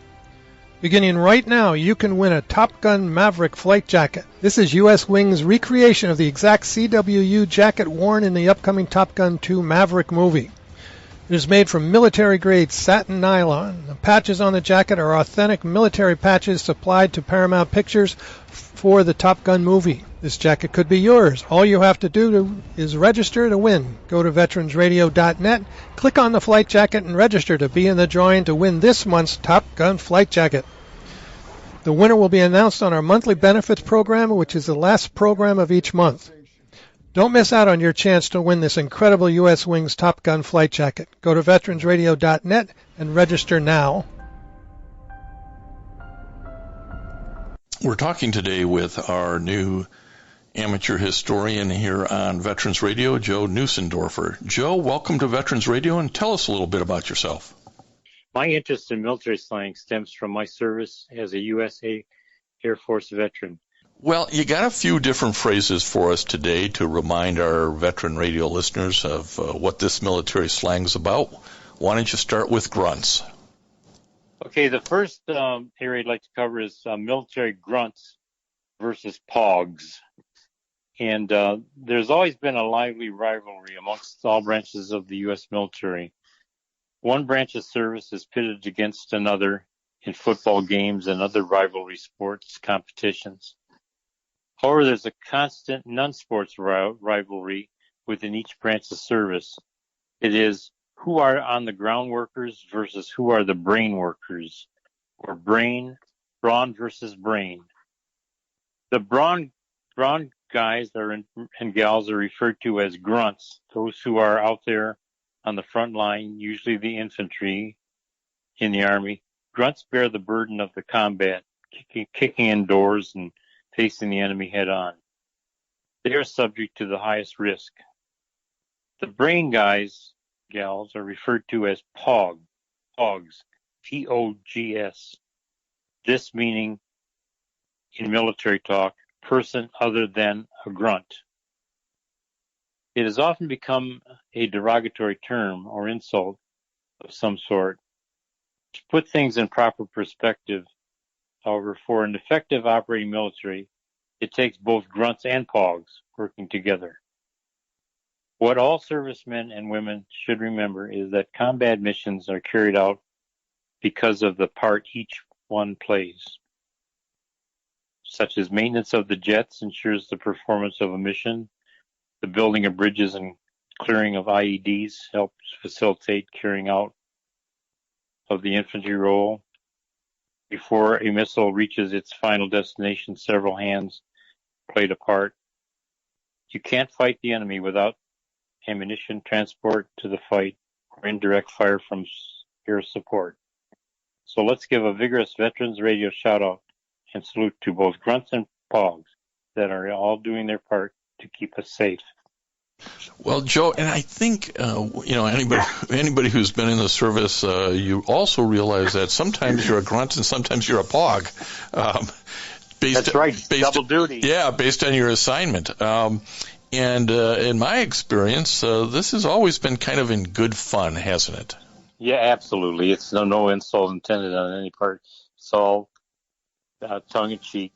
Beginning right now, you can win a Top Gun Maverick flight jacket. This is U.S. Wing's recreation of the exact CWU jacket worn in the upcoming Top Gun 2 Maverick movie. It is made from military-grade satin nylon. The patches on the jacket are authentic military patches supplied to Paramount Pictures for the Top Gun movie. This jacket could be yours. All you have to do is register to win. Go to veteransradio.net, click on the flight jacket, and register to be in the drawing to win this month's Top Gun flight jacket. The winner will be announced on our monthly benefits program, which is the last program of each month. Don't miss out on your chance to win this incredible U.S. Wings Top Gun flight jacket. Go to veteransradio.net and register now. We're talking today with our new amateur historian here on Veterans Radio, Joe Neussendorfer. Joe, welcome to Veterans Radio, and tell us a little bit about yourself. My interest in military slang stems from my service as a USA Air Force veteran. Well, you got a few different phrases for us today to remind our Veteran Radio listeners of what this military slang is about. Why don't you start with grunts? Okay, the first area I'd like to cover is military grunts versus POGS. And there's always been a lively rivalry amongst all branches of the U.S. military. One branch of service is pitted against another in football games and other rivalry sports competitions. However, there's a constant non-sports rivalry within each branch of service. It is who are on the ground workers versus who are the brain workers, or brawn versus brain. The brawn guys and gals are referred to as grunts, those who are out there on the front line, usually the infantry in the Army. Grunts bear the burden of the combat, kicking in doors and facing the enemy head on. They are subject to the highest risk. The brain guys, gals, are referred to as POGS, P-O-G-S. This meaning, in military talk, person other than a grunt. It has often become a derogatory term or insult of some sort. To put things in proper perspective, however, for an effective operating military, it takes both grunts and POGs working together. What all servicemen and women should remember is that combat missions are carried out because of the part each one plays, such as maintenance of the jets ensures the performance of a mission, the building of bridges and clearing of IEDs helps facilitate carrying out of the infantry role. Before a missile reaches its final destination, several hands played a part. You can't fight the enemy without ammunition transport to the fight or indirect fire from air support. So let's give a vigorous Veterans Radio shout out and salute to both grunts and POGs that are all doing their part to keep us safe. Well, Joe, and I think anybody who's been in the service, you also realize that sometimes you're a grunt and sometimes you're a POG. That's right, double duty. Yeah, based on your assignment. And in my experience, this has always been kind of in good fun, hasn't it? Yeah, absolutely. It's no insult intended on any part. It's all tongue in cheek.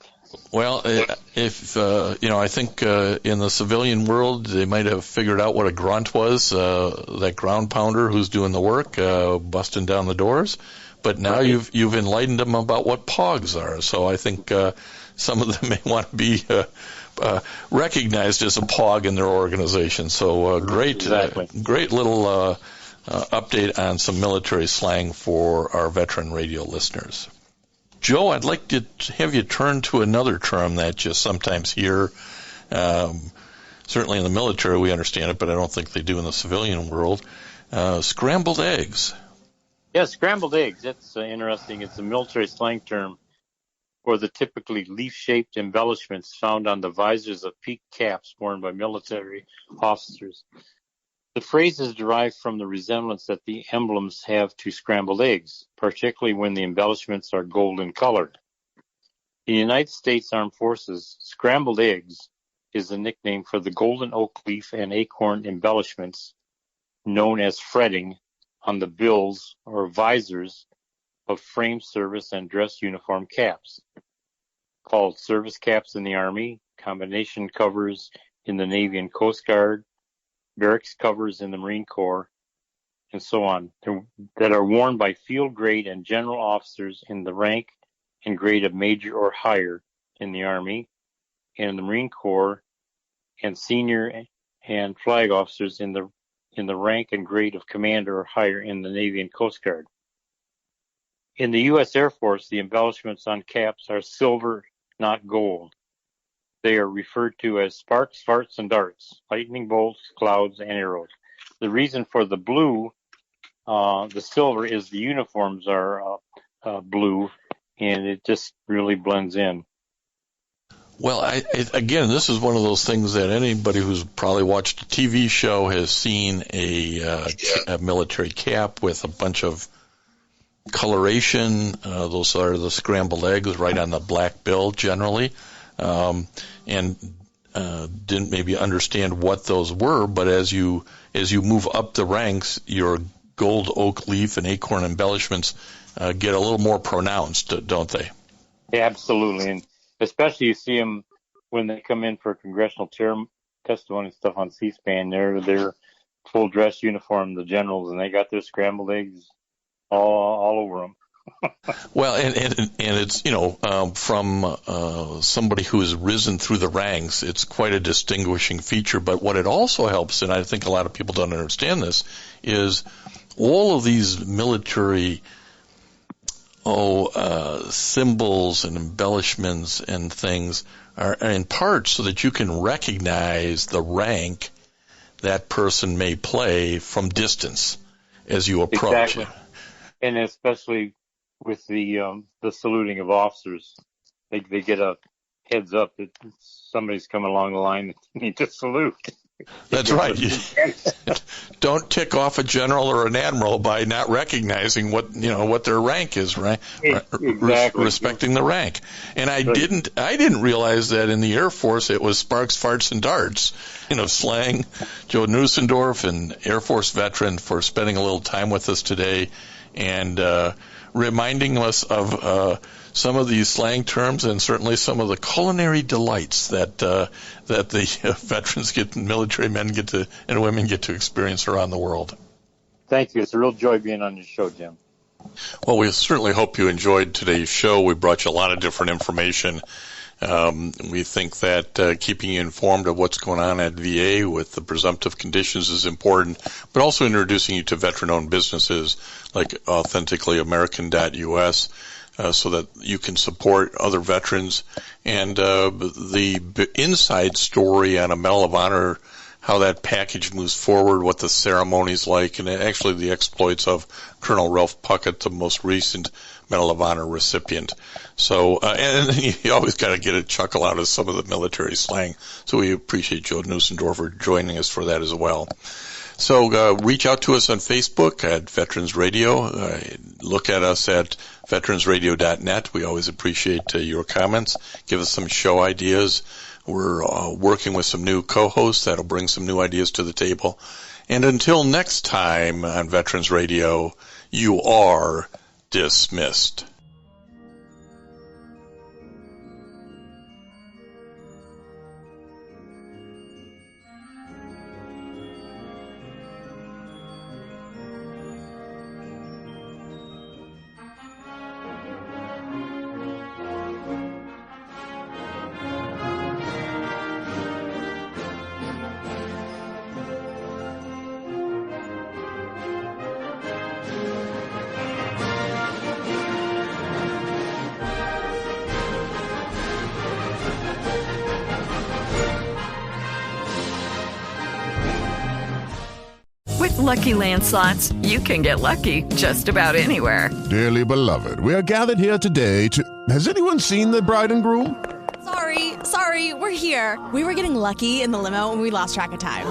Well, if I think in the civilian world they might have figured out what a grunt was, that ground pounder who's doing the work, busting down the doors. But now right. you've enlightened them about what POGs are. So I think some of them may want to be recognized as a POG in their organization. So great little update on some military slang for our veteran radio listeners. Joe, I'd like to have you turn to another term that you sometimes hear. Certainly in the military we understand it, but I don't think they do in the civilian world. Scrambled eggs. Yeah, scrambled eggs. That's interesting. It's a military slang term for the typically leaf-shaped embellishments found on the visors of peaked caps worn by military officers. The phrase is derived from the resemblance that the emblems have to scrambled eggs, particularly when the embellishments are golden colored. In the United States Armed Forces, scrambled eggs is a nickname for the golden oak leaf and acorn embellishments known as fretting on the bills or visors of frame service and dress uniform caps, called service caps in the Army, combination covers in the Navy and Coast Guard, barracks covers in the Marine Corps, and so on, that are worn by field grade and general officers in the rank and grade of major or higher in the Army and in the Marine Corps, and senior and flag officers in the rank and grade of commander or higher in the Navy and Coast Guard. In the U.S. Air Force, the embellishments on caps are silver, not gold. They are referred to as sparks, farts, and darts, lightning bolts, clouds, and arrows. The reason for the blue, the silver, is the uniforms are blue, and it just really blends in. Well, again, this is one of those things that anybody who's probably watched a TV show has seen a military cap with a bunch of coloration. Those are the scrambled eggs right on the black bill generally. And didn't maybe understand what those were, but as you move up the ranks, your gold oak leaf and acorn embellishments get a little more pronounced, don't they? Yeah, absolutely, and especially you see them when they come in for congressional testimony and stuff on C-SPAN. They're full dress uniform, the generals, and they got their scrambled eggs all over them. Well, and it's, from somebody who has risen through the ranks, it's quite a distinguishing feature. But what it also helps, and I think a lot of people don't understand this, is all of these military symbols and embellishments and things are in part so that you can recognize the rank that person may play from distance as you approach. Exactly. And especially with the saluting of officers, they get a heads up that somebody's coming along the line that you need to salute. That's right. Don't tick off a general or an admiral by not recognizing what their rank is, right? Exactly. Respecting the rank. And I didn't realize that in the Air Force it was sparks, farts, and darts. Slang, Joe Neussendorfer, an Air Force veteran, for spending a little time with us today and reminding us of some of these slang terms and certainly some of the culinary delights that the veterans military men and women get to experience around the world. Thank you. It's a real joy being on your show, Jim. Well, we certainly hope you enjoyed today's show. We brought you a lot of different information. We think that keeping you informed of what's going on at VA with the presumptive conditions is important, but also introducing you to veteran-owned businesses like Authentically American.US, so that you can support other veterans. And the inside story on a Medal of Honor, how that package moves forward, what the ceremony's like, and actually the exploits of Colonel Ralph Puckett, the most recent Medal of Honor recipient. So, and you always got to get a chuckle out of some of the military slang. So we appreciate Joe Neussendorfer joining us for that as well. So reach out to us on Facebook at Veterans Radio. Look at us at veteransradio.net. We always appreciate your comments. Give us some show ideas. We're working with some new co-hosts that'll bring some new ideas to the table. And until next time on Veterans Radio, you are dismissed. Lucky Land Slots, you can get lucky just about anywhere. Dearly beloved, we are gathered here today to... Has anyone seen the bride and groom? Sorry, we're here. We were getting lucky in the limo and we lost track of time.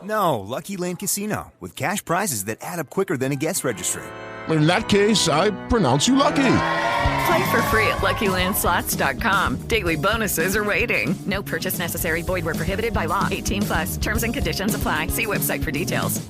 No, Lucky Land Casino, with cash prizes that add up quicker than a guest registry. In that case, I pronounce you lucky. Play for free at LuckyLandSlots.com. Daily bonuses are waiting. No purchase necessary. Void where prohibited by law. 18+. Terms and conditions apply. See website for details.